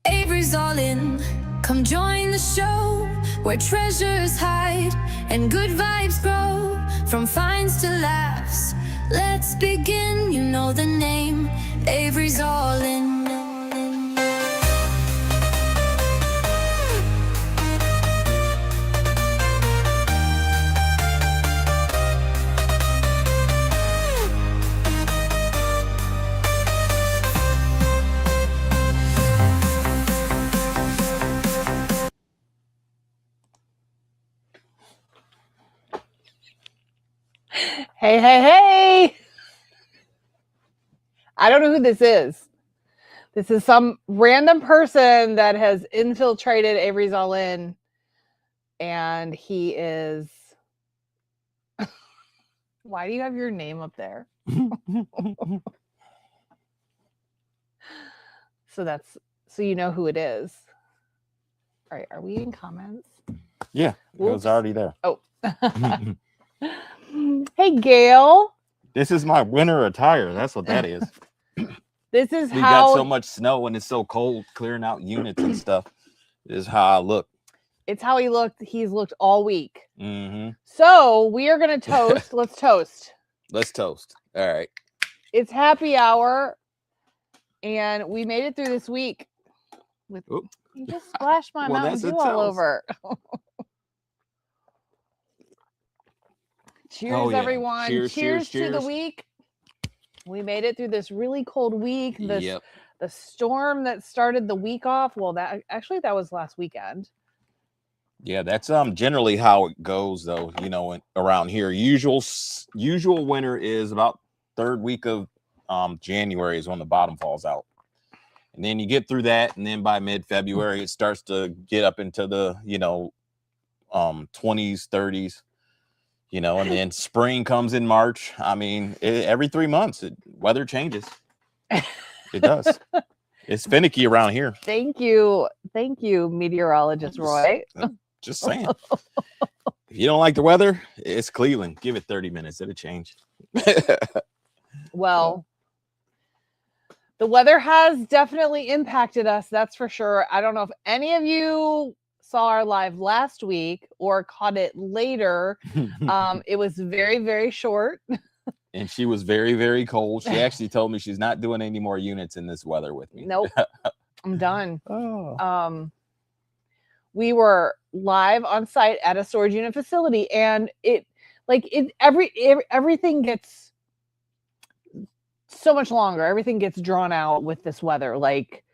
Avery's all in. Come join the show where treasures hide and good vibes grow. From finds to laughs, let's begin. You know the name, Avery's all in. Hey, hey, hey! I don't know who this is. This is some random person that has infiltrated Avery's All In, and he is... Why do you have your name up there? So you know who it is. All right, are we in comments? Yeah, it was already there. Oh. Hey, Gail. This is my winter attire. That's what that is. This is we how... got so much snow and it's so cold, clearing out units and stuff. This is how I look. It's how he looked. He's looked all week. Mm-hmm. So we are going to toast. Let's toast. Let's toast. All right. It's happy hour, and we made it through this week. You just splashed my Mountain Dew all over. Cheers, everyone. Cheers to the week. We made it through this really cold week. The storm that started the week off. Well, that was last weekend. Yeah, that's generally how it goes, though. You know, around here, usual winter is about third week of January is when the bottom falls out, and then you get through that, and then by mid-February it starts to get up into the 20s, 30s. You know, and then spring comes in March. I mean, every 3 months, weather changes. It does. It's finicky around here. Thank you, meteorologist Roy. Just saying. If you don't like the weather, it's Cleveland. Give it 30 minutes. It'll change. Well, the weather has definitely impacted us. That's for sure. I don't know if any of you saw our live last week or caught it later. It was very, very short. And she was very, very cold. She actually told me she's not doing any more units in this weather with me. Nope. I'm done. Oh. We were live on site at a storage unit facility, and everything gets so much longer. Everything gets drawn out with this weather. Like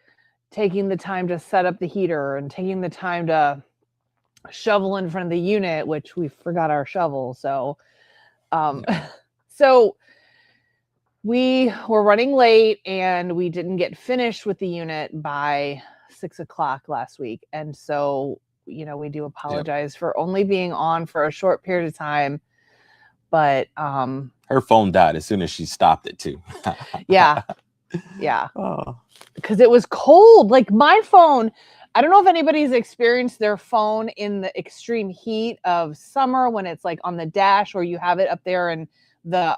taking the time to set up the heater and taking the time to shovel in front of the unit, which we forgot our shovel. So, so we were running late and we didn't get finished with the unit by 6 o'clock last week. And so, we do apologize for only being on for a short period of time, but, her phone died as soon as she stopped it too. Yeah. Oh. Because it was cold. Like my phone, I don't know if anybody's experienced their phone in the extreme heat of summer when it's like on the dash or you have it up there and the,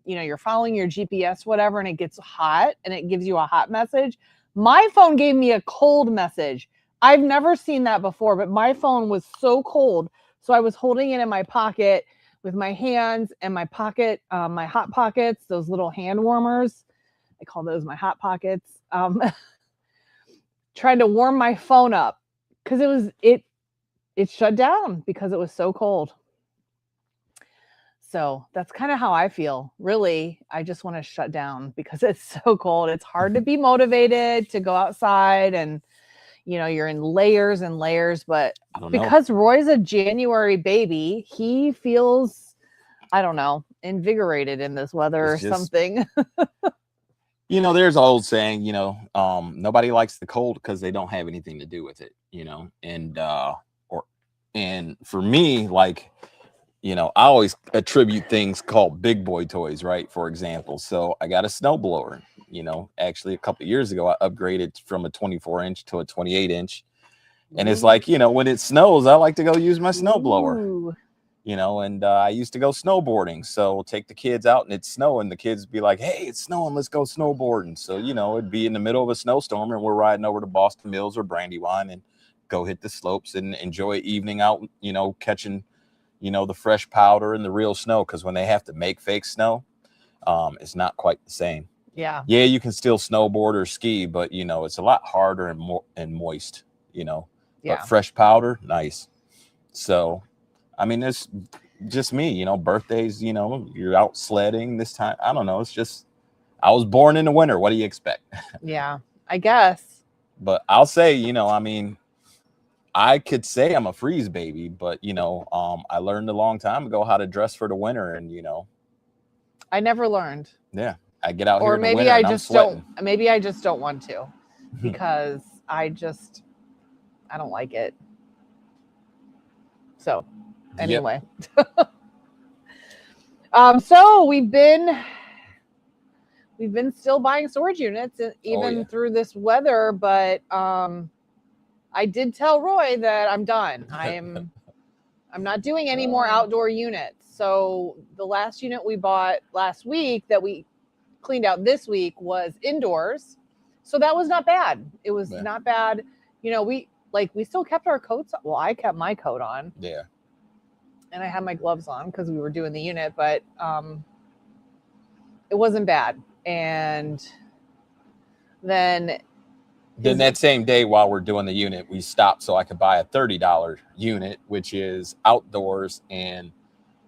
you're following your GPS, whatever, and it gets hot and it gives you a hot message. My phone gave me a cold message. I've never seen that before, but my phone was so cold. So I was holding it in my pocket with my hands and my pocket, my hot pockets, those little hand warmers. I call those my hot pockets. Trying to warm my phone up because it shut down because it was so cold. So that's kind of how I feel. Really, I just want to shut down because it's so cold. It's hard to be motivated to go outside and, you're in layers and layers, but because Roy's a January baby, he feels, I don't know, invigorated in this weather or something. There's an old saying, nobody likes the cold because they don't have anything to do with it, and for me, like, I always attribute things called big boy toys, right? For example, so I got a snowblower, actually a couple of years ago, I upgraded from a 24-inch to a 28-inch. And it's like, when it snows, I like to go use my snowblower. you know, and I used to go snowboarding. So we'll take the kids out and it's snowing. The kids be like, hey, it's snowing, let's go snowboarding. So, you know, it'd be in the middle of a snowstorm and we're riding over to Boston Mills or Brandywine and go hit the slopes and enjoy evening out, you know, catching, you know, the fresh powder and the real snow. Because when they have to make fake snow, it's not quite the same. Yeah. Yeah, you can still snowboard or ski, but, you know, it's a lot harder and more and moist, you know. Yeah. But fresh powder, nice. So, I mean, it's just me, you know, birthdays, you know, you're out sledding this time. I don't know. It's just, I was born in the winter. What do you expect? Yeah, I guess. But I'll say, you know, I mean, I could say I'm a freeze baby, but, you know, I learned a long time ago how to dress for the winter. And, you know, I never learned. yeah, I get out here Or in the maybe winter I and I'm just sweating. don't. Maybe I just don't want to, because I don't like it. So, anyway, so we've been still buying storage units even yeah. through this weather, but I did tell Roy that I'm done. I'm not doing any more outdoor units. So the last unit we bought last week that we cleaned out this week was indoors. So that was not bad. It was not bad. You know, we still kept our coats. Well, I kept my coat on. Yeah. And I had my gloves on because we were doing the unit, but it wasn't bad. And then that same day while we're doing the unit, we stopped so I could buy a $30 unit, which is outdoors. And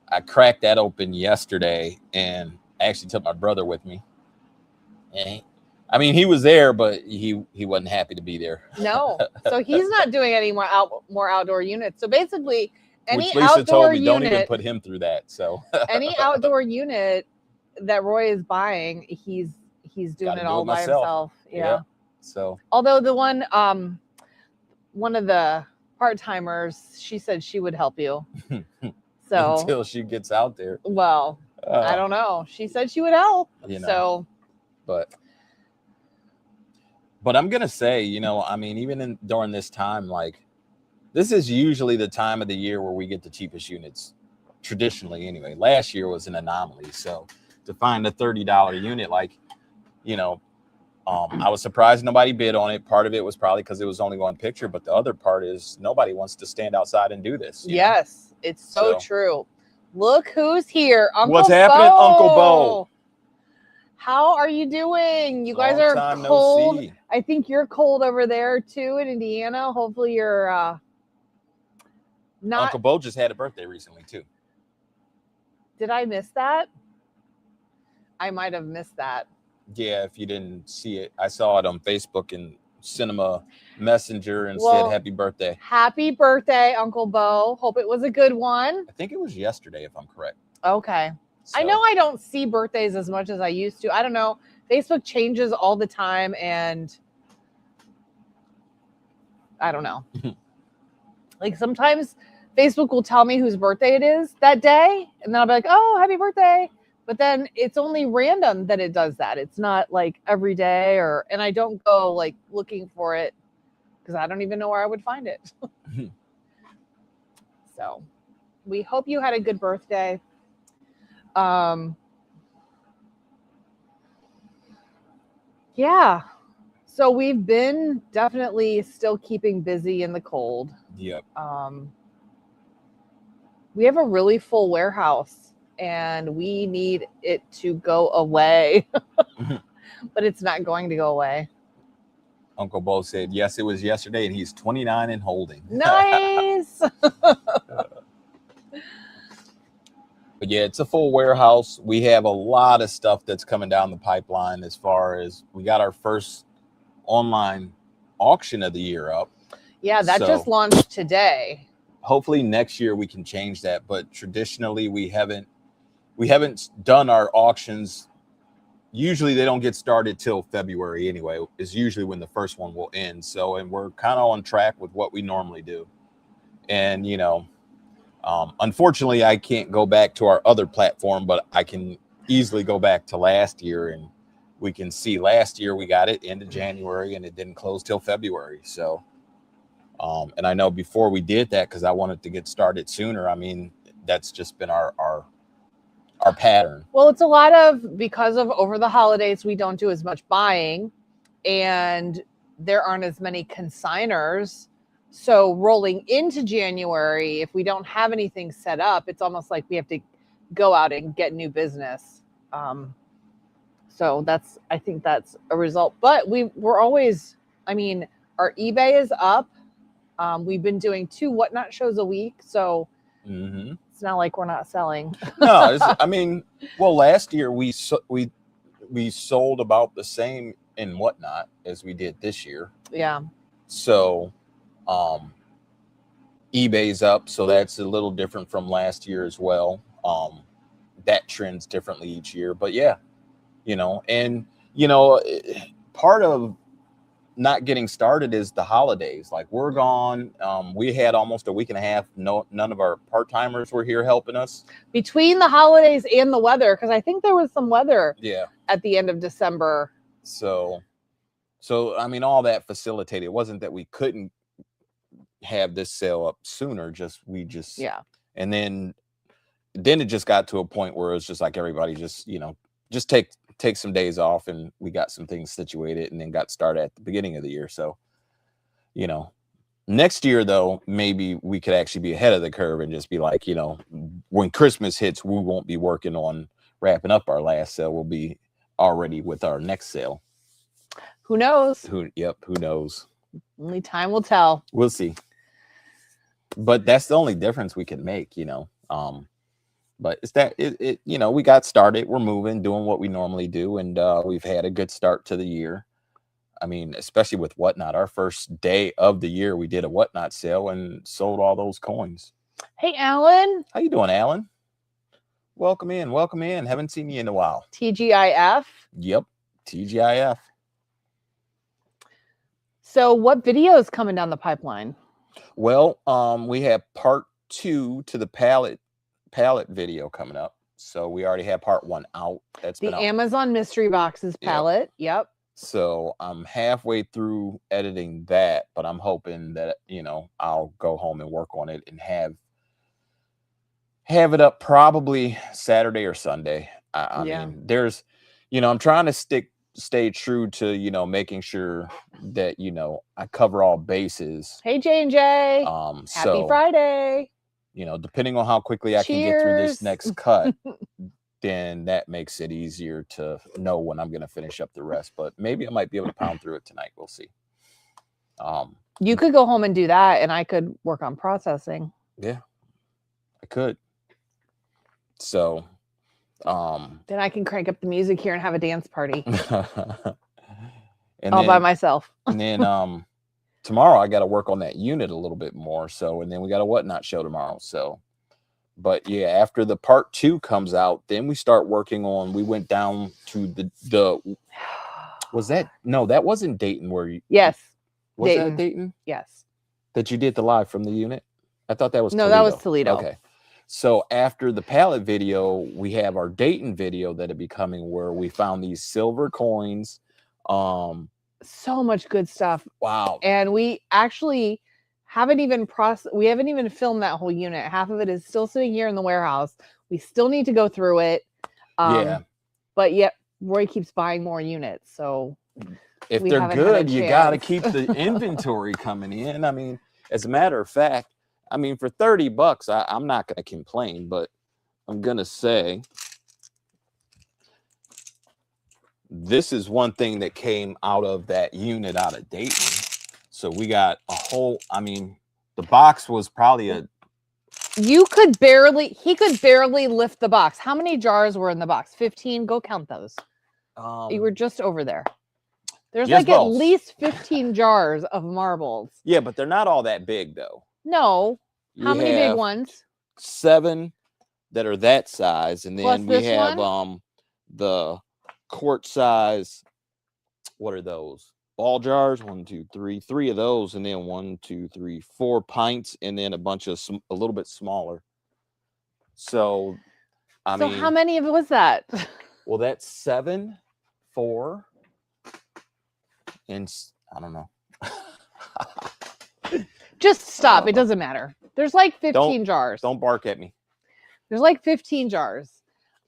I cracked that open yesterday and actually took my brother with me. And I mean, he was there, but he wasn't happy to be there. No. So he's not doing any more outdoor units. So basically, any which Lisa outdoor told me, unit, don't even put him through that. So any outdoor unit that Roy is buying, he's doing it all by himself. Yeah. So although the one of the part-timers, she said she would help you. So until she gets out there. Well, I don't know. She said she would help. You know, so but I'm gonna say, you know, I mean, even during this time, like, this is usually the time of the year where we get the cheapest units, traditionally anyway. Last year was an anomaly. So to find a $30 unit, like, you know, I was surprised nobody bid on it. Part of it was probably because it was only one picture, but the other part is nobody wants to stand outside and do this. Yes. It's so true. Look who's here. Uncle What's happening, Uncle Bo? How are you doing? You guys are cold. No, I think you're cold over there too in Indiana. Hopefully you're not. Uncle Bo just had a birthday recently too. Did I miss that? I might have missed that. Yeah, if you didn't see it. I saw it on Facebook and Cinema Messenger and said happy birthday. Happy birthday, Uncle Bo. Hope it was a good one. I think it was yesterday, if I'm correct. Okay. So. I know I don't see birthdays as much as I used to. I don't know. Facebook changes all the time, and I don't know. Like sometimes Facebook will tell me whose birthday it is that day, and then I'll be like, oh, happy birthday. But then it's only random that it does that. It's not like every day, and I don't go like looking for it because I don't even know where I would find it. So we hope you had a good birthday. Yeah. So we've been definitely still keeping busy in the cold. Yep. We have a really full warehouse and we need it to go away, but it's not going to go away. Uncle Bo said, yes, it was yesterday, and he's 29 and holding. Nice. But yeah, it's a full warehouse. We have a lot of stuff that's coming down the pipeline as far as we got our first online auction of the year up. Yeah, that just launched today. Hopefully next year we can change that. But traditionally we haven't done our auctions. Usually they don't get started till February anyway, is usually when the first one will end. So, and we're kind of on track with what we normally do. And, you know, unfortunately I can't go back to our other platform, but I can easily go back to last year, and we can see last year we got it end of January and it didn't close till February. So, and I know before we did that, because I wanted to get started sooner, I mean, that's just been our pattern. Well, it's a lot of, because of over the holidays, we don't do as much buying and there aren't as many consigners. So rolling into January, if we don't have anything set up, it's almost like we have to go out and get new business. So I think that's a result. But we're always, I mean, our eBay is up. We've been doing 2 Whatnot shows a week. So it's not like we're not selling. No, I mean, well, last year we sold about the same in Whatnot as we did this year. Yeah. So eBay's up, so that's a little different from last year as well. That trends differently each year, but yeah, and part of not getting started is the holidays. Like, we're gone. We had almost a week and a half. None of our part-timers were here helping us Between the holidays and the weather, because I think there was some weather at the end of December. So I mean, all that facilitated. It wasn't that we couldn't have this sale up sooner, and then it just got to a point where it was just like everybody just take some days off, and we got some things situated and then got started at the beginning of the year. So next year though, maybe we could actually be ahead of the curve and just be like, when Christmas hits, we won't be working on wrapping up our last sale. We'll be already with our next sale. Who knows? Who knows? Only time will tell. We'll see. But that's the only difference we can make, but it's that we got started. We're moving, doing what we normally do, and we've had a good start to the year. I mean, especially with Whatnot. Our first day of the year, we did a Whatnot sale and sold all those coins. Hey, Alan. How you doing, Alan? Welcome in. Welcome in. Haven't seen you in a while. TGIF. Yep, TGIF. So what video is coming down the pipeline? Well, we have part 2 to the pallet video coming up. So we already have part 1 out. That's the been out. Amazon Mystery Boxes palette. Yep. So I'm halfway through editing that, but I'm hoping that I'll go home and work on it and have it up probably Saturday or Sunday. I mean, there's, I'm trying to stay true to making sure that I cover all bases. Hey, J&J. Happy Friday. Depending on how quickly I can get through this next cut, then that makes it easier to know when I'm going to finish up the rest. But maybe I might be able to pound through it tonight. We'll see. You could go home and do that, and I could work on processing. Yeah, I could. So then I can crank up the music here and have a dance party. and all by myself. And then tomorrow I got to work on that unit a little bit more. So, and then we got a Whatnot show tomorrow. So, but yeah, after the part 2 comes out, then we start working on, we went down to that wasn't Dayton where you. Yes. Was Dayton. That Dayton? Yes. That you did the live from the unit? I thought that was Toledo. That was Toledo. Okay. So after the pallet video, we have our Dayton video that'll be coming where we found these silver coins. So much good stuff. Wow. And we actually haven't even filmed that whole unit. Half of it is still sitting here in the warehouse. We still need to go through it. But yet Roy keeps buying more units. So if they're good, you got to keep the inventory coming in. I mean, as a matter of fact, for $30, I'm not going to complain, but I'm going to say this is one thing that came out of that unit out of Dayton. So we got a whole, the box was probably he could barely lift the box. How many jars were in the box? 15. Go count those. You were just over there. There's at least 15 jars of marbles. Yeah, but they're not all that big though. No. How many big ones? 7 that are that size, and then we have the quart size. What are those? Ball jars. 1, 2, 3. 3 of those, and then 1, 2, 3, 4 pints, and then a bunch of a little bit smaller. So, so how many of it was that? Well, that's 7, 4, and I don't know. Just stop. It doesn't matter. There's like 15 jars. Don't bark at me. There's like 15 jars.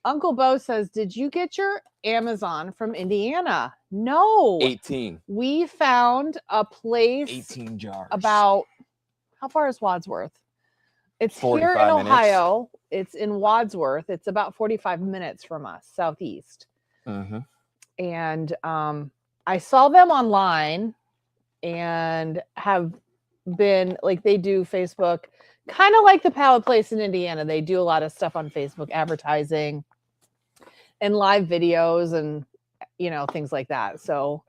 Uncle Bo says, did you get your Amazon from Indiana? No. 18. We found a place 18 jars. about, how far is Wadsworth? It's here in 45 minutes. Ohio. It's in Wadsworth. It's about 45 minutes from us, southeast. Mm-hmm. And I saw them online and have been, like, they do Facebook, kind of like the Pallet Place in Indiana. They do a lot of stuff on Facebook, advertising and live videos and, you know, things like that. So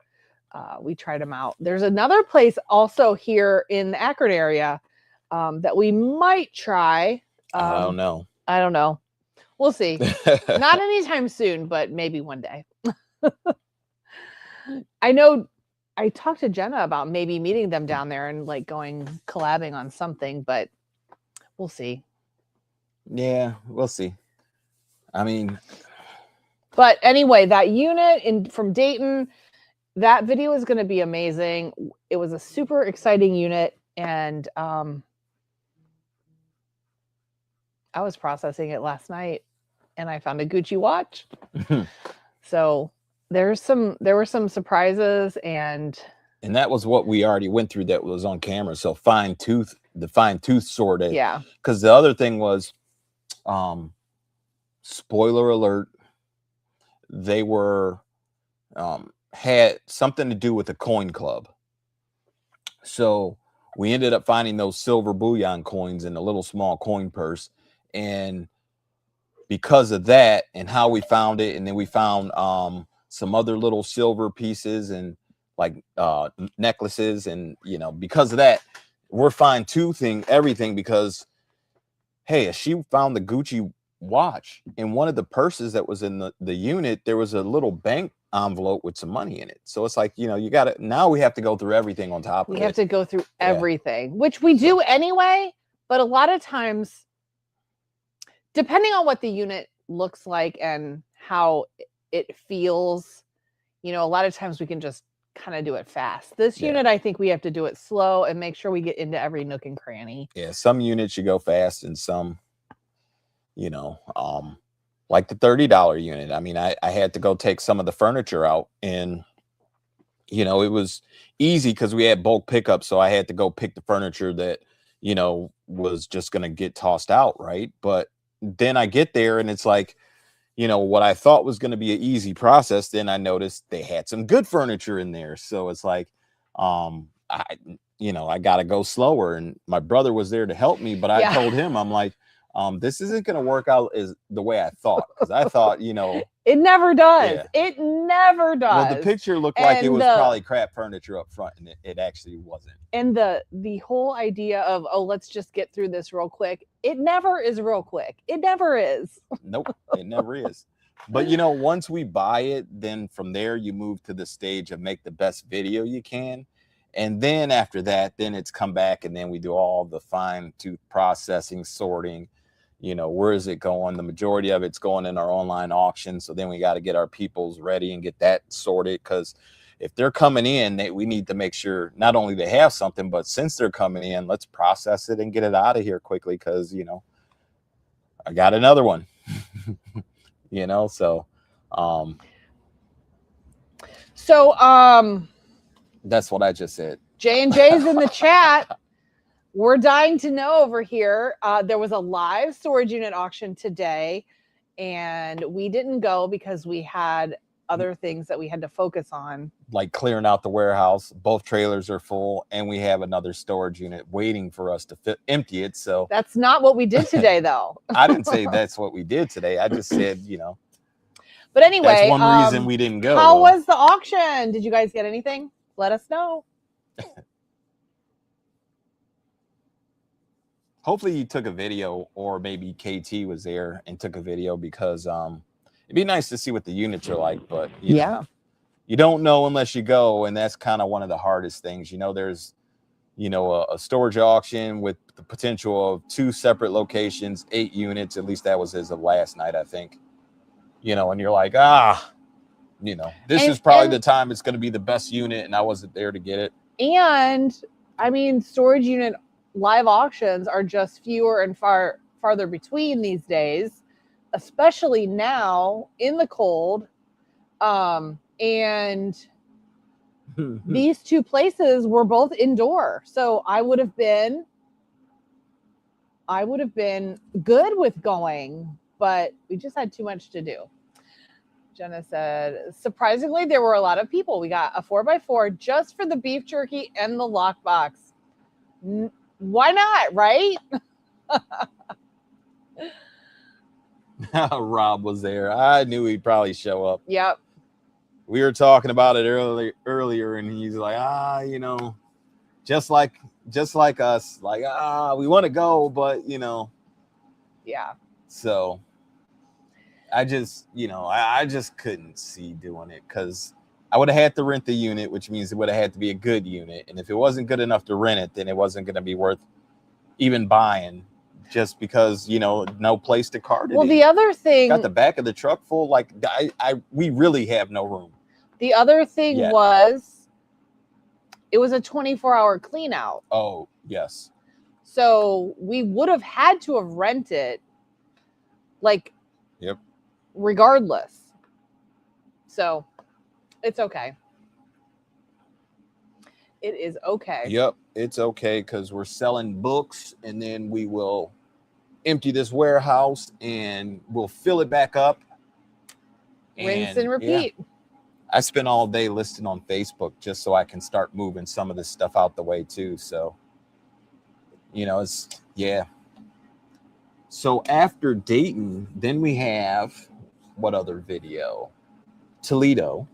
we tried them out. There's another place also here in the Akron area that we might try. I don't know. I don't know. We'll see. Not anytime soon, but maybe one day. I know I talked to Jenna about maybe meeting them down there and like going collabing on something, but we'll see. Yeah, we'll see. I mean, but anyway, that unit from Dayton, that video is going to be amazing. It was a super exciting unit, and I was processing it last night, and I found a Gucci watch. So there were some surprises, and that was what we already went through. That was on camera. So the fine tooth sorted. Yeah. Because the other thing was, spoiler alert, they were had something to do with the coin club. So we ended up finding those silver bullion coins in a little small coin purse, and because of that and how we found it, and then we found some other little silver pieces and like necklaces, and you know, because of that, we're fine toothing everything, because hey, she found the Gucci watch in one of the purses that was in the unit. There was a little bank envelope with some money in it. So it's like, you know, now we have to go through everything on top of it. We have to go through everything, which we do anyway, but a lot of times, depending on what the unit looks like and how it feels, you know, a lot of times we can just kind of do it fast. This unit, I think we have to do it slow and make sure we get into every nook and cranny. Yeah, some units you go fast, and some, you know, like the $30 unit. I mean, I had to go take some of the furniture out, and you know, it was easy because we had bulk pickup, so I had to go pick the furniture that, you know, was just going to get tossed out, right? But then I get there and it's like, you know, what I thought was going to be an easy process, then I noticed they had some good furniture in there. So it's like, I got to go slower, and my brother was there to help me, but I told him, I'm like, this isn't going to work out as the way I thought, because I thought, you know, it never does. Yeah. It never does. Well, the picture looked like it was probably crap furniture up front, and it actually wasn't. And the whole idea of, oh, let's just get through this real quick. It never is real quick. It never is. Nope, it never is. But you know, once we buy it, then from there you move to the stage of make the best video you can. And then after that, then it's come back, and then we do all the fine tooth processing, sorting. You know, where is it going? The majority of it's going in our online auction. So then we got to get our peoples ready and get that sorted, because if they're coming in, we need to make sure not only they have something, but since they're coming in, let's process it and get it out of here quickly, because, you know, I got another one. You know, so that's what I just said. J&J's in the chat. We're dying to know over here. There was a live storage unit auction today, and we didn't go because we had other things that we had to focus on. Like clearing out the warehouse. Both trailers are full, and we have another storage unit waiting for us to empty it. So that's not what we did today, though. I didn't say that's what we did today. I just said, you know. But anyway, that's one reason we didn't go. How was the auction? Did you guys get anything? Let us know. Hopefully you took a video, or maybe KT was there and took a video, because it'd be nice to see what the units are like. But you know, you don't know unless you go, and that's kind of one of the hardest things. You know, there's, you know, a storage auction with the potential of 2 separate locations, 8 units. At least that was as of last night, I think. You know, and you're like, you know, this is probably the time it's going to be the best unit, and I wasn't there to get it. And I mean, storage unit live auctions are just fewer and far farther between these days, especially now in the cold. And these two places were both indoor. So I would have been good with going, but we just had too much to do. Jenna said, surprisingly, there were a lot of people. We got a 4x4 just for the beef jerky and the lockbox. Why not, right? Rob was there. I knew he'd probably show up. Yep. We were talking about it earlier, and he's like, you know, just like us, like, we want to go, but you know, yeah. So I just, you know, I just couldn't see doing it because I would have had to rent the unit, which means it would have had to be a good unit. And if it wasn't good enough to rent it, then it wasn't going to be worth even buying just because, you know, no place to cart it. Well, the other thing, got the back of the truck full. Like we really have no room. The other thing was it was a 24-hour clean out. Oh, yes. So we would have had to have rented like, yep, regardless. So it's okay. It is okay. Yep, it's okay because we're selling books, and then we will empty this warehouse and we'll fill it back up. Rinse and repeat. Yeah. I spent all day listing on Facebook just so I can start moving some of this stuff out the way too. So, you know, So after Dayton, then we have what other video? Toledo.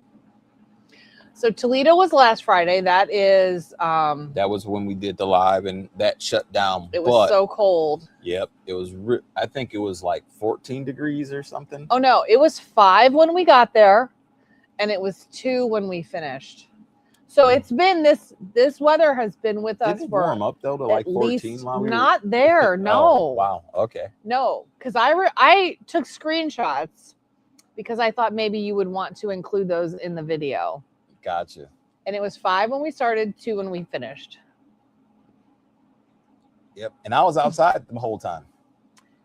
So Toledo was last Friday. That is that was when we did the live, and that shut down. It was so cold. Yep, it was. I think it was like 14 degrees or something. Oh no, it was 5 when we got there, and it was 2 when we finished. So it's been this weather has been with us for warm up though to like 14. Not there, no. Oh, wow. Okay. No, because I took screenshots because I thought maybe you would want to include those in the video. Gotcha. And it was 5 when we started, 2 when we finished. Yep. And I was outside the whole time.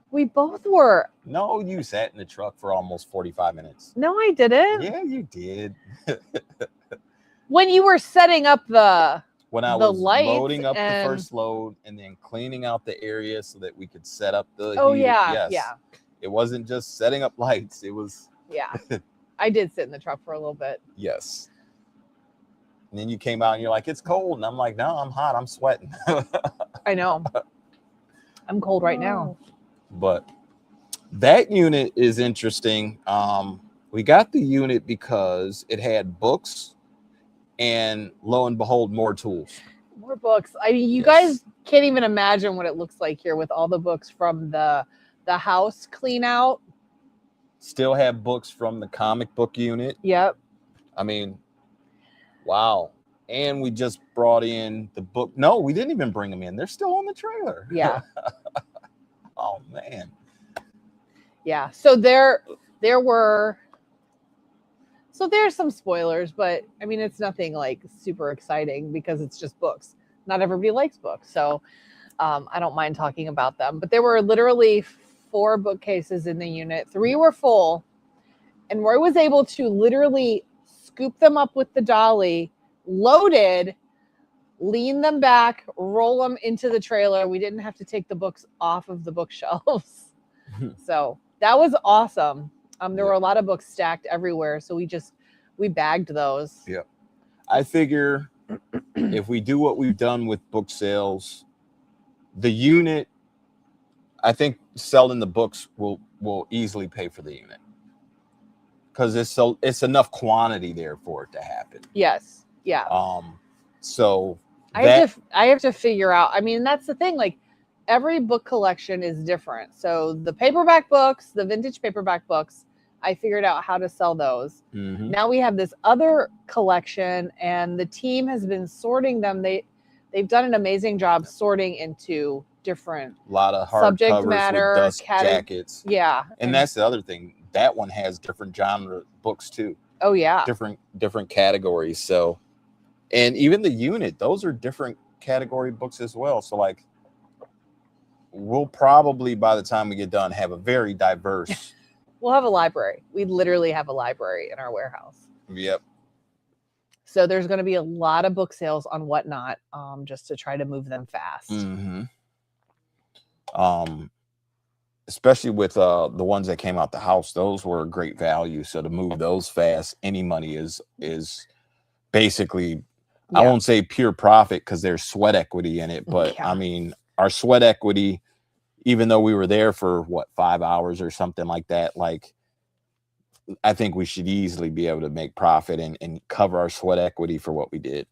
We both were. No, you sat in the truck for almost 45 minutes. No, I didn't. Yeah, you did. When you were setting up when I was loading up the first load and then cleaning out the area so that we could set up the heater. Yeah. It wasn't just setting up lights. It was I did sit in the truck for a little bit. Yes. And then you came out and you're like, it's cold. And I'm like, no, I'm hot. I'm sweating. I know. I'm cold right now. But that unit is interesting. We got the unit because it had books and lo and behold, more tools. More books. I mean, you guys can't even imagine what it looks like here with all the books from the house clean out. Still have books from the comic book unit. Yep. I mean, wow. And we just brought in the book. No, we didn't even bring them in. They're still on the trailer. Yeah. Oh, man. Yeah. So there were. So there's some spoilers, but I mean, it's nothing like super exciting because it's just books. Not everybody likes books. So I don't mind talking about them. But there were literally 4 bookcases in the unit. 3 were full. And Roy was able to literally scoop them up with the dolly, loaded, lean them back, roll them into the trailer. We didn't have to take the books off of the bookshelves. So that was awesome. There were a lot of books stacked everywhere. So we bagged those. Yeah. I figure if we do what we've done with book sales, the unit, I think selling the books will easily pay for the unit. Because it's enough quantity there for it to happen. Yes. Yeah. So I have to figure out. I mean, that's the thing. Like every book collection is different. So the paperback books, the vintage paperback books, I figured out how to sell those. Mm-hmm. Now we have this other collection, and the team has been sorting them. They've done an amazing job sorting into different a lot of hard subject covers matter, with dust jackets. Yeah. And that's the other thing. That one has different genre books too. Oh yeah. Different categories. So, and even the unit, those are different category books as well. So like we'll probably, by the time we get done, have a very diverse. We'll have a library. We literally have a library in our warehouse. Yep. So there's going to be a lot of book sales on Whatnot, just to try to move them fast. Mm-hmm. Especially with the ones that came out the house, those were a great value. So to move those fast, any money is basically, I won't say pure profit because there's sweat equity in it, but I mean, our sweat equity, even though we were there for what, 5 hours or something like that, like I think we should easily be able to make profit and cover our sweat equity for what we did.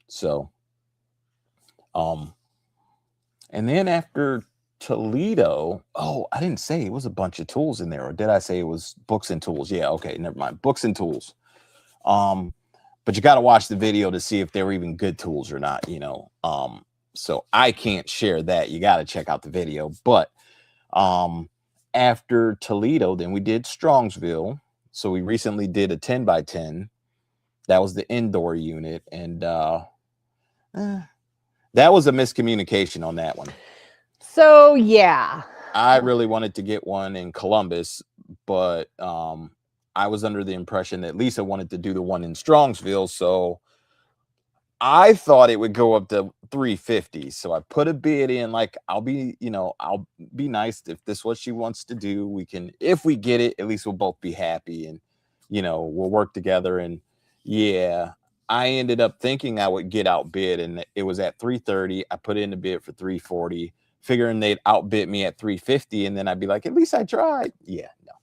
So, and then after Toledo, oh, I didn't say it was a bunch of tools in there, or did I say it was books and tools? Yeah, okay, never mind. Books and tools. But you got to watch the video to see if they were even good tools or not, you know. So I can't share that. You got to check out the video. But after Toledo, then we did Strongsville. So we recently did a 10x10. That was the indoor unit, and that was a miscommunication on that one. So yeah, I really wanted to get one in Columbus, but I was under the impression that Lisa wanted to do the one in Strongsville, so I thought it would go up to 350. So I put a bid in, like, I'll be nice if this is what she wants to do. We can, if we get it, at least we'll both be happy, and we'll work together. And yeah, I ended up thinking I would get outbid, and it was at 330. I put in a bid for 340, figuring they'd outbid me at 350, and then I'd be like, at least I tried. Yeah, no,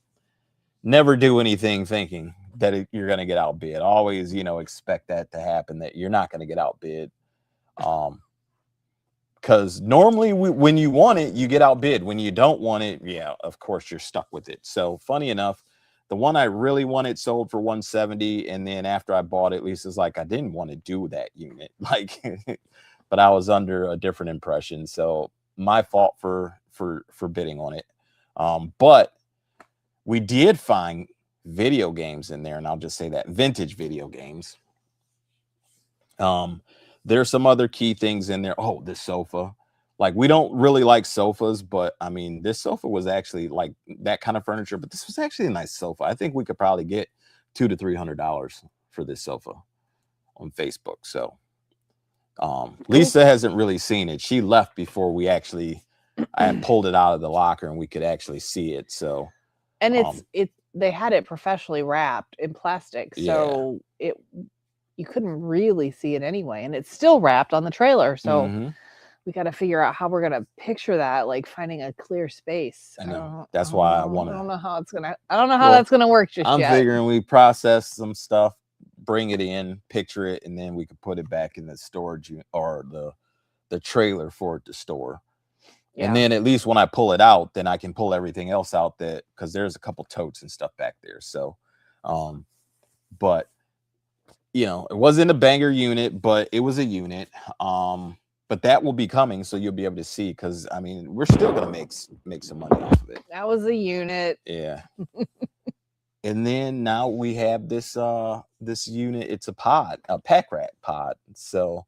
never do anything thinking that you're going to get outbid. Always, expect that to happen, that you're not going to get outbid. Because normally when you want it, you get outbid. When you don't want it, yeah, of course you're stuck with it. So funny enough, the one I really wanted sold for 170, and then after I bought it, Lisa's like, I didn't want to do that unit, like, but I was under a different impression. So my fault for bidding on it. But we did find video games in there, and I'll just say that, vintage video games. There's some other key things in there. Oh, this sofa. Like, we don't really like sofas, but I mean, this sofa was actually like that kind of furniture, but this was actually a nice sofa. I think we could probably get $200 to $300 for this sofa on Facebook. So Lisa hasn't really seen it. She left before we actually, I had pulled it out of the locker and we could actually see it. So, and they had it professionally wrapped in plastic, so you couldn't really see it anyway, and it's still wrapped on the trailer. So we got to figure out how we're gonna picture that, like finding a clear space. I know. That's why I want to. I don't know how it's gonna. I don't know how that's gonna work just I'm yet. figuring we process some stuff, bring it in, picture it, and then we could put it back in the storage unit or the trailer for it to store. Yeah. And then at least when I pull it out, then I can pull everything else out, that because there's a couple totes and stuff back there. So, but it wasn't a banger unit, but it was a unit. But that will be coming, so you'll be able to see, because I mean, we're still gonna make some money off of it. That was a unit. Yeah. And then now we have this unit. It's a pack rat pod. So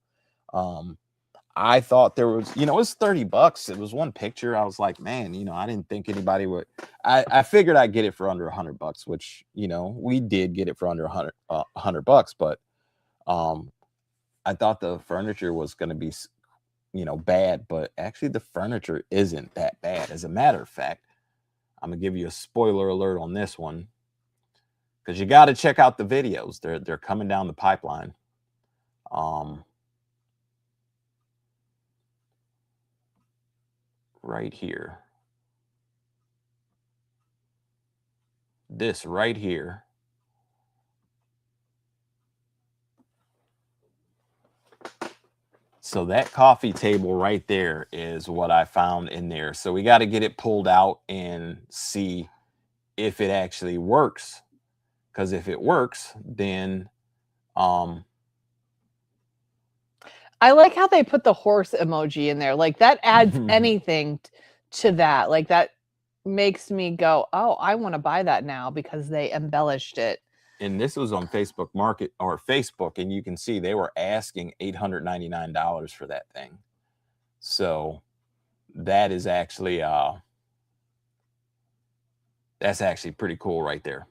I thought there was, it was $30. It was one picture. I was like, man, I didn't think anybody would. I figured I'd get it for under $100, which we did get it for under $100, but I thought the furniture was going to be bad, but actually the furniture isn't that bad. As a matter of fact, I'm gonna give you a spoiler alert on this one, because you got to check out the videos. They're coming down the pipeline. Right here, this right here. So that coffee table right there is what I found in there. So we got to get it pulled out and see if it actually works. Because if it works, then I like how they put the horse emoji in there. Like, that adds anything to that. Like, that makes me go, oh, I want to buy that now, because they embellished it. And this was on Facebook Market or Facebook, and you can see they were asking $899 for that thing. So that is actually that's actually pretty cool right there.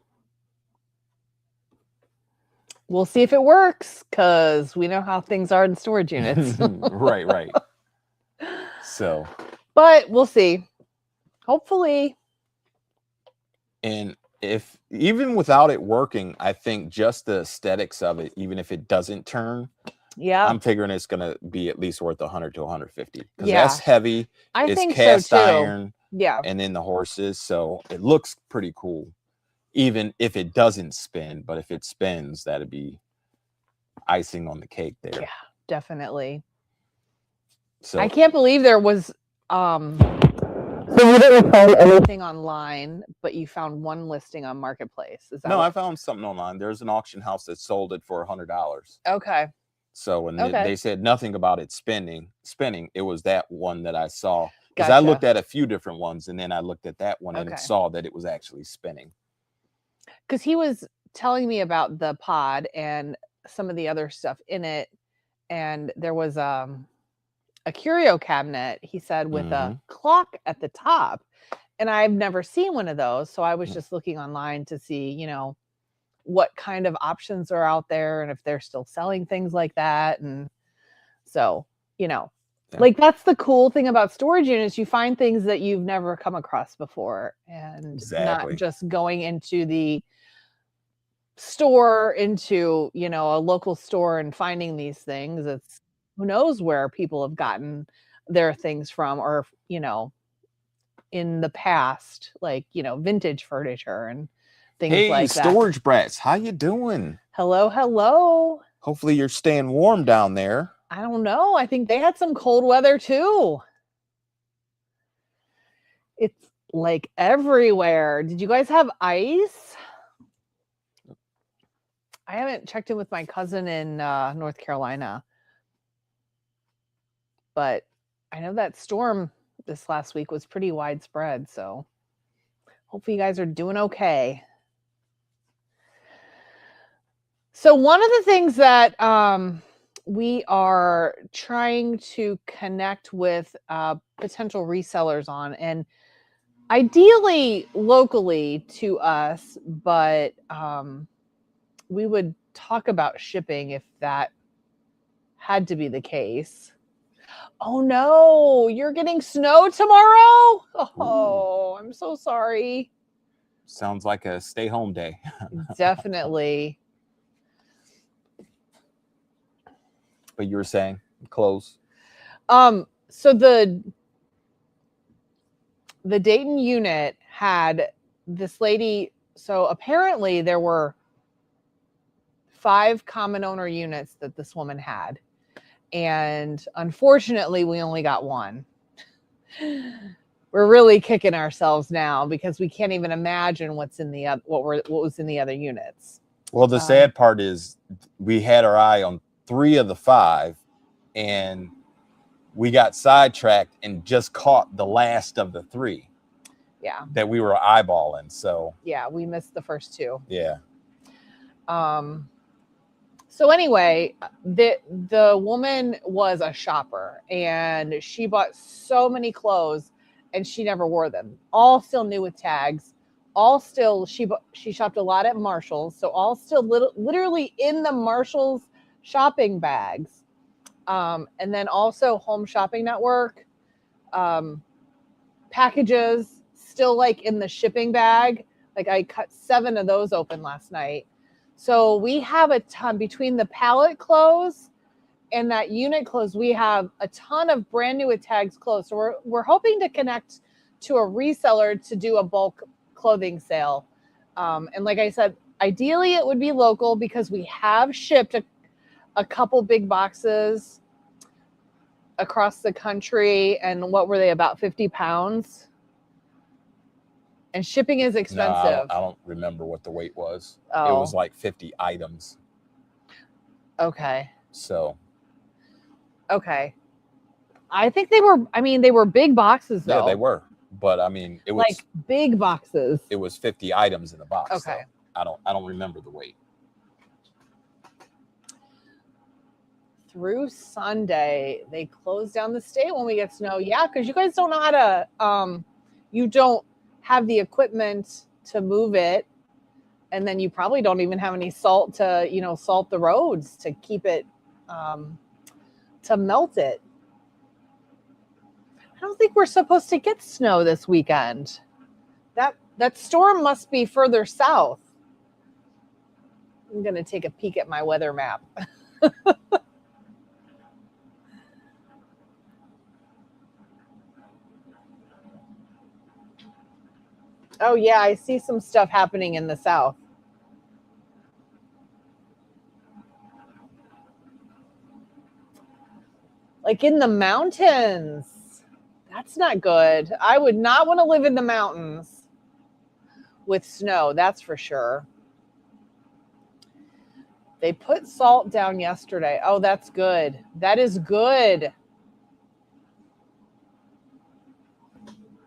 We'll see if it works, because we know how things are in storage units. Right. So, but we'll see. Hopefully. and if even without it working, I think just the aesthetics of it, even if it doesn't turn, Yeah. I'm figuring it's gonna be at least worth 100 to 150. Because Yeah. that's heavy. I It's think cast so too. iron, Yeah. and then the horses, so it looks pretty cool. Even if it doesn't spin, but if it spins, that'd be icing on the cake there. Yeah, definitely. So I can't believe there was so you didn't find anything online, but you found one listing on Marketplace. Is that no, what- I found something online. There's an auction house that sold it for $100. Okay. So and Okay. they said nothing about it spinning. It was that one that I saw. Because I Gotcha. looked at a few different ones, and then I looked at that one and Okay. saw that it was actually spinning. Because he was telling me about the pod and some of the other stuff in it, and there was a curio cabinet, he said, with a clock at the top, and I've never seen one of those, so I was just looking online to see, you know, what kind of options are out there and if they're still selling things like that. And so, you know, Yeah. like that's the cool thing about storage units, you find things that you've never come across before, and Exactly. not just going into the store, into, you know, a local store and finding these things. It's who knows where people have gotten their things from, or, you know, in the past, like, you know, vintage furniture and things Hey, like that. storage brats, how you doing? Hello. Hopefully you're staying warm down there. I don't know. I think they had some cold weather too. It's like everywhere. Did you guys have ice? I haven't checked in with my cousin in North Carolina, but I know that storm this last week was pretty widespread. So hopefully you guys are doing okay. So one of the things that we are trying to connect with potential resellers on, and ideally locally to us, but we would talk about shipping if that had to be the case. Oh no, you're getting snow tomorrow? Oh, I'm so sorry. Sounds like a stay home day. Definitely. But you were saying close. So the Dayton unit had this lady. So apparently there were 5 common owner units that this woman had, and unfortunately we only got one. We're really kicking ourselves now because we can't even imagine what's in the what was in the other units. Well, the sad part is we had our eye on 3 of the 5, and we got sidetracked and just caught the last of the 3. Yeah. That we were eyeballing. So yeah, we missed the first 2. Yeah. So anyway, the woman was a shopper, and she bought so many clothes, and she never wore them. All still new with tags. All still, she shopped a lot at Marshall's, so all still literally in the Marshall's shopping bags. And then also Home Shopping Network packages still like in the shipping bag. Like I cut 7 of those open last night. So we have a ton between the pallet clothes and that unit clothes. We have a ton of brand new with tags clothes. So we're hoping to connect to a reseller to do a bulk clothing sale. And like I said, ideally it would be local because we have shipped a couple big boxes across the country. And what were they, about 50 pounds? And shipping is expensive. No, I don't remember what the weight was. Oh. It was like 50 items. Okay. So. Okay. I think they were big boxes though. Yeah, they were. But I mean, it was like big boxes. It was 50 items in the box. Okay. So I don't remember the weight. through Sunday. They close down the state when we get snow. Yeah, because you guys don't know how to, you don't have the equipment to move it. And then you probably don't even have any salt to, salt the roads to keep it, to melt it. I don't think we're supposed to get snow this weekend. That storm must be further south. I'm going to take a peek at my weather map. Oh, yeah, I see some stuff happening in the south. Like in the mountains. That's not good. I would not want to live in the mountains with snow, that's for sure. They put salt down yesterday. Oh, that's good. That is good.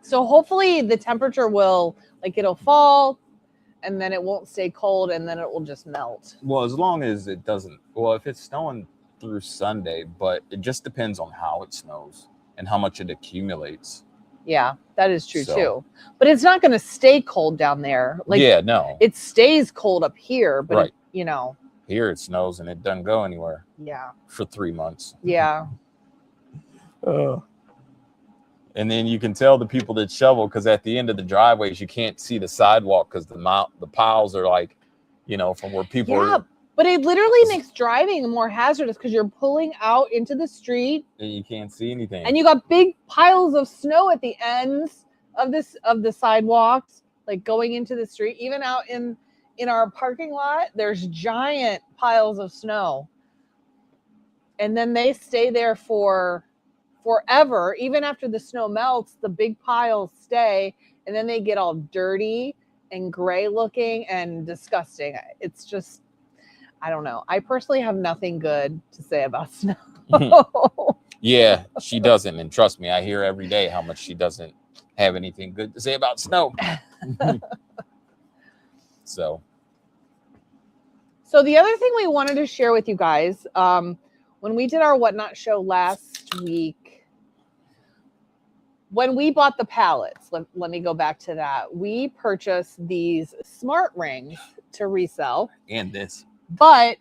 So hopefully the temperature will, it'll fall and then it won't stay cold and then it will just melt. Well, as long as it doesn't, well, if it's snowing through Sunday, but it just depends on how it snows and how much it accumulates. Yeah, that is true too. But it's not going to stay cold down there. Yeah, no. It stays cold up here, but right. Here it snows and it doesn't go anywhere. Yeah. For 3 months. Yeah. And then you can tell the people that shovel, because at the end of the driveways you can't see the sidewalk because the piles are from where people are. But it literally makes driving more hazardous because you're pulling out into the street and you can't see anything. And you got big piles of snow at the ends of the sidewalks, going into the street. Even out in our parking lot, there's giant piles of snow. And then they stay there for forever. Even after the snow melts, the big piles stay, and then they get all dirty and gray looking and disgusting. It's just, I don't know. I personally have nothing good to say about snow. Yeah, she doesn't. And trust me, I hear every day how much she doesn't have anything good to say about snow. So the other thing we wanted to share with you guys, when we did our Whatnot show last week, when we bought the pallets, let me go back to that. We purchased these smart rings to resell. And this. But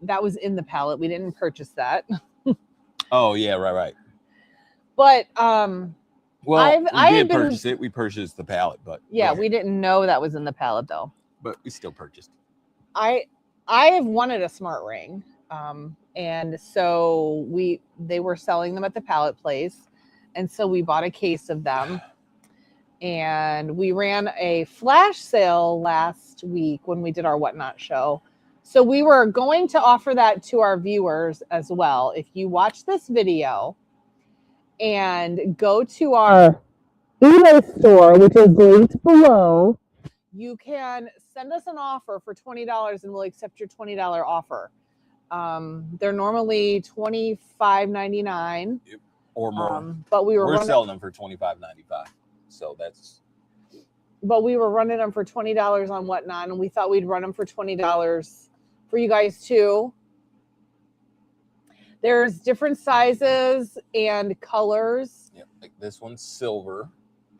that was in the pallet. We didn't purchase that. Oh yeah, right. But I did purchase it. We purchased the pallet, but yeah, we didn't know that was in the pallet though. But we still purchased. I have wanted a smart ring. And so they were selling them at the pallet place. And so we bought a case of them. And we ran a flash sale last week when we did our Whatnot show. So we were going to offer that to our viewers as well. If you watch this video and go to our eBay store, which is linked below, you can send us an offer for $20 and we'll accept your $20 offer. They're normally $25.99 or more. But we're selling them for $25.95. So that's. But we were running them for $20 on Whatnot, and we thought we'd run them for $20 for you guys too. There's different sizes and colors. Yeah, like this one's silver.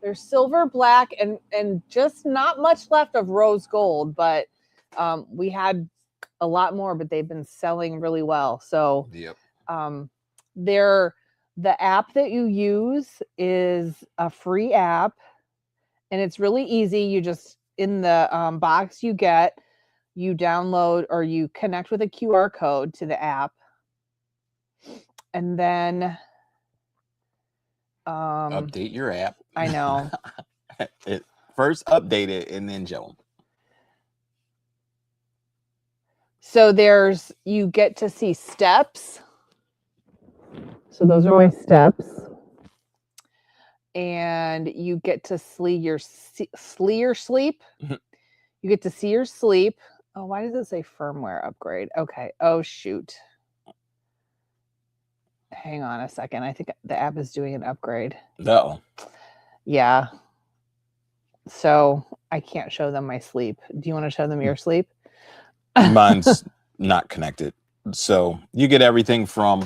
There's silver, black, and just not much left of rose gold, but we had a lot more, but they've been selling really well. So yep. The app that you use is a free app, and it's really easy. You just, in the box you get, you download or you connect with a QR code to the app, and then update your app. I know. First update it and then show them. So you get to see steps. So those are my steps. And you get to see your sleep. You get to see your sleep. Oh, why does it say firmware upgrade? Okay. Oh, shoot. Hang on a second. I think the app is doing an upgrade. No. Yeah. So I can't show them my sleep. Do you want to show them your sleep? Mine's not connected. So you get everything from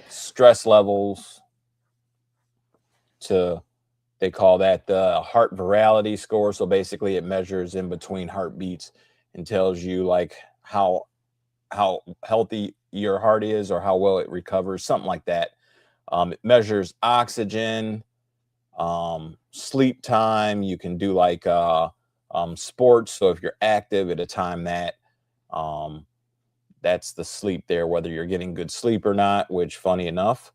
stress levels to, they call that the heart virality score. So basically it measures in between heartbeats and tells you like how healthy your heart is or how well it recovers, something like that. It measures oxygen, sleep time. You can do like sports. So if you're active at a time that that's the sleep there, whether you're getting good sleep or not, which funny enough,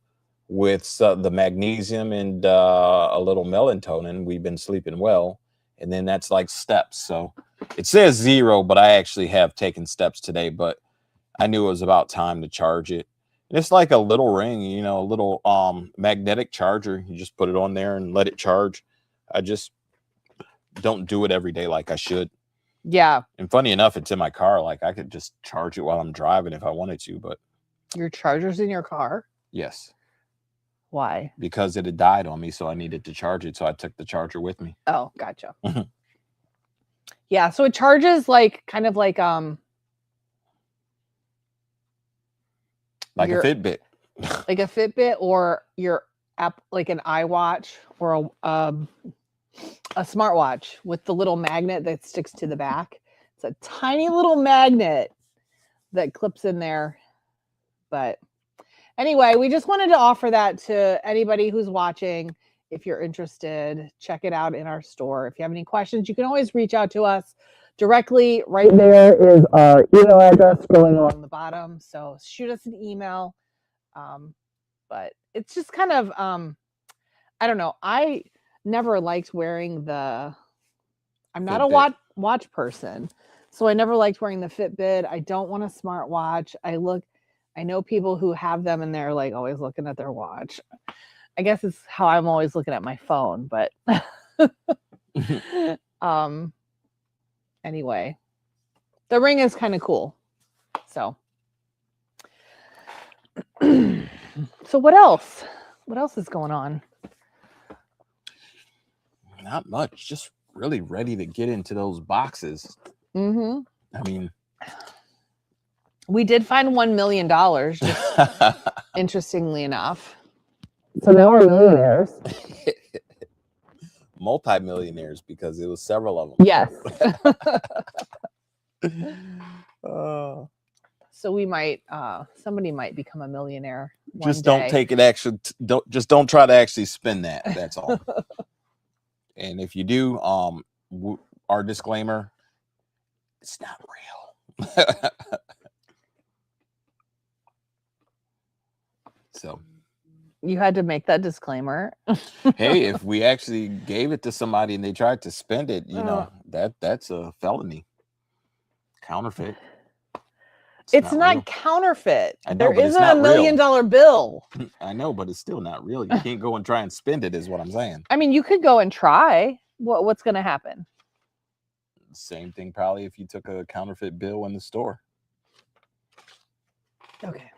with the magnesium and a little melatonin, we've been sleeping well. And then that's like steps. So it says 0, but I actually have taken steps today, but I knew it was about time to charge it. And it's like a little ring, you know, a little magnetic charger. You just put it on there and let it charge. I just don't do it every day like I should. Yeah. And funny enough, it's in my car. Like I could just charge it while I'm driving if I wanted to, but Your charger's in your car? yes, Why? because it had died on me, so I needed to charge it. So I took the charger with me. Oh, gotcha. Yeah, so it charges like kind of like Like your- a Fitbit. like a Fitbit or your app, like an iWatch or a smartwatch with the little magnet that sticks to the back. It's a tiny little magnet that clips in there. But anyway, we just wanted to offer that to anybody who's watching. If you're interested, check it out in our store. If you have any questions, you can always reach out to us directly. Right there is our email address scrolling along the bottom. So shoot us an email. But it's just kind of, I don't know. I never liked wearing I'm not a Fitbit. watch person. So I never liked wearing the Fitbit. I don't want a smartwatch. I know people who have them and they're like always looking at their watch. I guess it's how I'm always looking at my phone, but anyway, the ring is kind of cool. So so what else? What else is going on? Not much. Just really ready to get into those boxes. Mm-hmm. I mean, We did find $1 million, just interestingly enough. So now we're millionaires. multi-millionaires, because it was several of them. Yes. Uh, So we might, somebody might become a millionaire. just don't take it actually. Don't try to actually spend that. That's all. And if you do, our disclaimer: it's not real. So, You had to make that disclaimer. hey, if we actually gave it to somebody and they tried to spend it, you know, that's a felony. Counterfeit. It's not real. counterfeit. I know, There but it's isn't not $1 real. million bill. I know, but it's still not real. You can't go and try and spend it, is what I'm saying. I mean, you could go and try. What's going to happen? Same thing probably if you took a counterfeit bill in the store. Okay.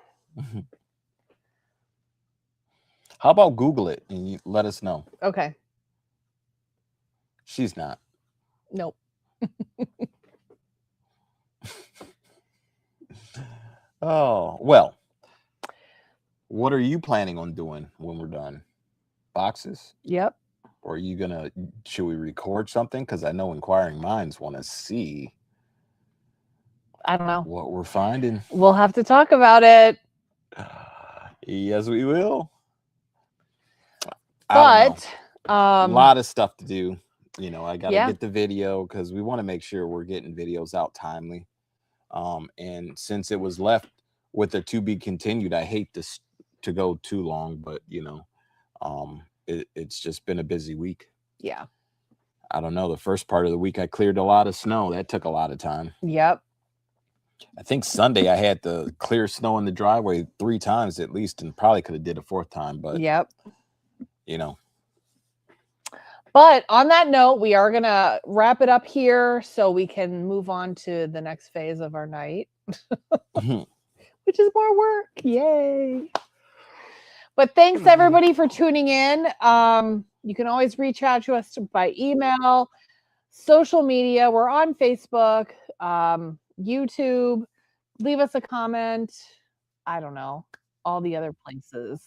How about Google it and you let us know? Okay. She's not. Nope. Oh, well. What are you planning on doing when we're done? Boxes? Yep. Or are you gonna, should we record something? Because I know inquiring minds want to see I don't know. what we're finding. We'll have to talk about it. Yes, we will. I don't know. But A lot of stuff to do. You know, I got to Yeah. get the video because we want to make sure we're getting videos out timely. And since it was left with a to be continued, I hate this to go too long, but you know, it's just been a busy week. yeah. I don't know. The first part of the week, I cleared a lot of snow. That took a lot of time. Yep. I think Sunday I had to clear snow in the driveway 3 times at least, and probably could have did a 4th time, but Yep. you know, But on that note, we are going to wrap it up here so we can move on to the next phase of our night, which is more work. Yay. But thanks everybody for tuning in. You can always reach out to us by email, social media. We're on Facebook, YouTube. Leave us a comment. I don't know, all the other places.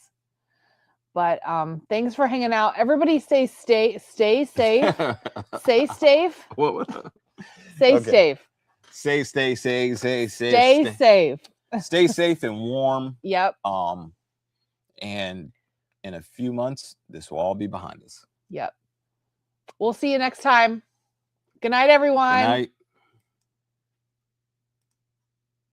But thanks for hanging out. Everybody stay safe. Stay safe. Stay Stay Okay. safe. Stay Safe. stay safe and warm. Yep. And in a few months, this will all be behind us. Yep. We'll see you next time. Good night, everyone. Good night.